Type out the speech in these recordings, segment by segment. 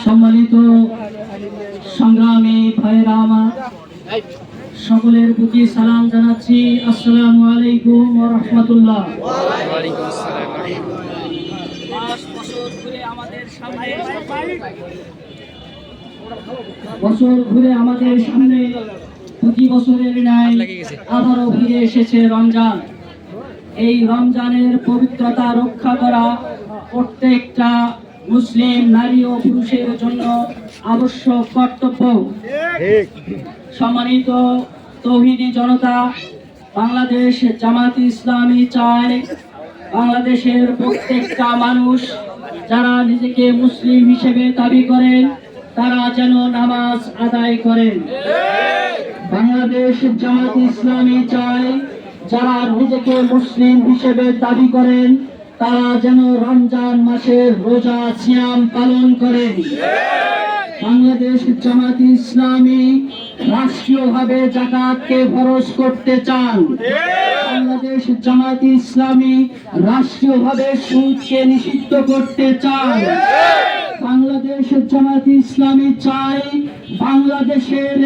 সম্মানিত সংগ্রামী ভাইরা আমার, সকলের প্রতি সালাম জানাচ্ছি। আসসালামু আলাইকুম ওয়া রাহমাতুল্লাহ। বছর ঘুরে আমাদের সামনে প্রতি বছরের ন্যায় আবারও ফিরে এসেছে রমজান। এই রমজানের পবিত্রতা রক্ষা করা প্রত্যেকটা মুসলিম নারী ও পুরুষের জন্য আবশ্যক কর্তব্য। সম্মানিত তৌহিদি জনতা, বাংলাদেশ জামাত ইসলামী চায় বাংলাদেশের প্রত্যেকটা মানুষ যারা নিজেকে মুসলিম হিসেবে দাবি করেন তারা যেন নামাজ আদায় করেন। বাংলাদেশ জামাত ইসলামী চায় যারা নিজেকে মুসলিম হিসেবে দাবি করেন তারা যেন রমজান মাসের রোজা সিয়াম পালন করেন। বাংলাদেশ জামাত ইসলামী রাষ্ট্রীয়ভাবে যাকাতকে ফরজ করতে চান। বাংলাদেশ জামাত ইসলামী রাষ্ট্রীয়ভাবে সুদকে নিষিদ্ধ করতে চান। বাংলাদেশ জামাত ইসলামী চায় বাংলাদেশের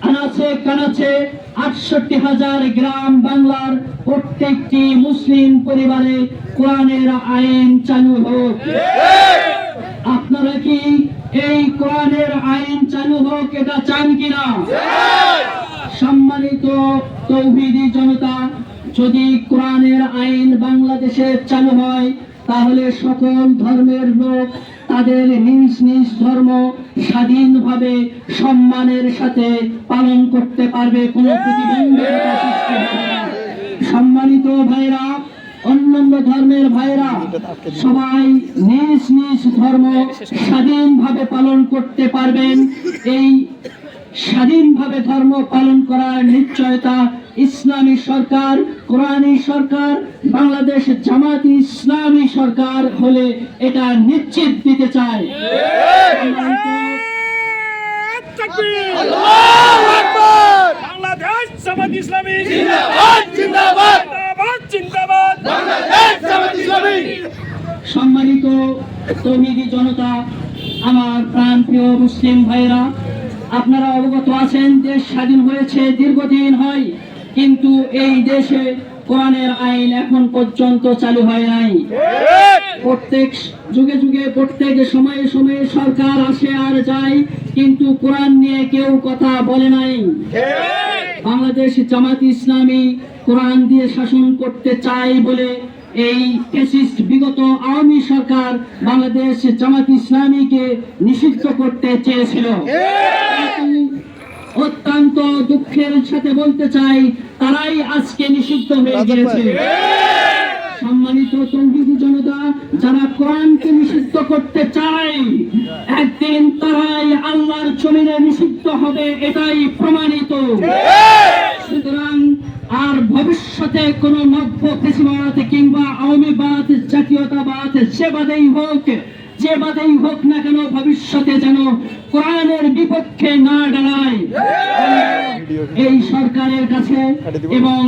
আনাচে কানাচে ৬৮,০০০ গ্রাম বাংলার প্রত্যেকটি মুসলিম পরিবারে কোরআনের আইন চালু হোক। আপনারা কি এই কোরআনের আইন চালু হোক এটা চান কিনা? সম্মানিত তৌহিদি জনতা, যদি কোরআনের আইন বাংলাদেশে চালু হয় তাহলে সকল ধর্মের লোক তাদের নিজ নিজ ধর্ম স্বাধীনভাবে সম্মানের সাথে পালন করতে পারবে, কোনো প্রতিবন্ধকতা সৃষ্টি হবে না। সম্মানিত ভাইরা, অন্যান্য ধর্মের ভাইরা সবাই নিজ নিজ ধর্ম স্বাধীনভাবে পালন করতে পারবেন। এই স্বাধীনভাবে ধর্ম পালন করার নিশ্চয়তা ইসলামী সরকার, কোরআনী সরকার, বাংলাদেশ জামাত ইসলামী সরকার হলে এটা নিশ্চিত দিতে চায়। বাংলাদেশ জামাত ইসলামী জিন্দাবাদ, জিন্দাবাদ, জিন্দাবাদ, বাংলাদেশ জামাত ইসলামী। সম্মানিত তৌহিদি জনতা, আমার প্রাণপ্রিয় মুসলিম ভাইরা, আপনারা অবগত আছেন দেশ স্বাধীন হয়েছে দীর্ঘদিন হয়, কিন্তু এই দেশে কোরআনের আইন এখন পর্যন্ত চালু হয় নাই। প্রত্যেক যুগে যুগে প্রত্যেক সময়ে সময়ে সরকার আসে আর যায়, কিন্তু কোরআন নিয়ে কেউ কথা বলে নাই। বাংলাদেশ জামাত ইসলামী কোরআন দিয়ে শাসন করতে চায় বলে এই ফ্যাসিস্ট বিগত আওয়ামী সরকার বাংলাদেশ জামাত ইসলামীকে নিষিদ্ধ করতে চেয়েছিল। অত্যন্ত দুঃখের সাথে বলতে চাই, তারাই আজকে নিষিদ্ধ হয়ে গিয়েছে। সম্মানিত তৌহিদি জনতা, যারা কোরআনকে নিষিদ্ধ করতে চায় একদিন তারাই আল্লাহর জমিনে নিষিদ্ধ হবে, এটাই প্রমাণিত। সুতরাং আর ভবিষ্যতে কোন নব্য ফ্যাসিবাদ কিংবা আওয়ামীবাদ, জাতীয়তাবাদ যে বাদেই হোক না কেন, ভবিষ্যতে যেন কোরআনের বিপক্ষে না দাঁড়ায়। এই সরকারের কাছে এবং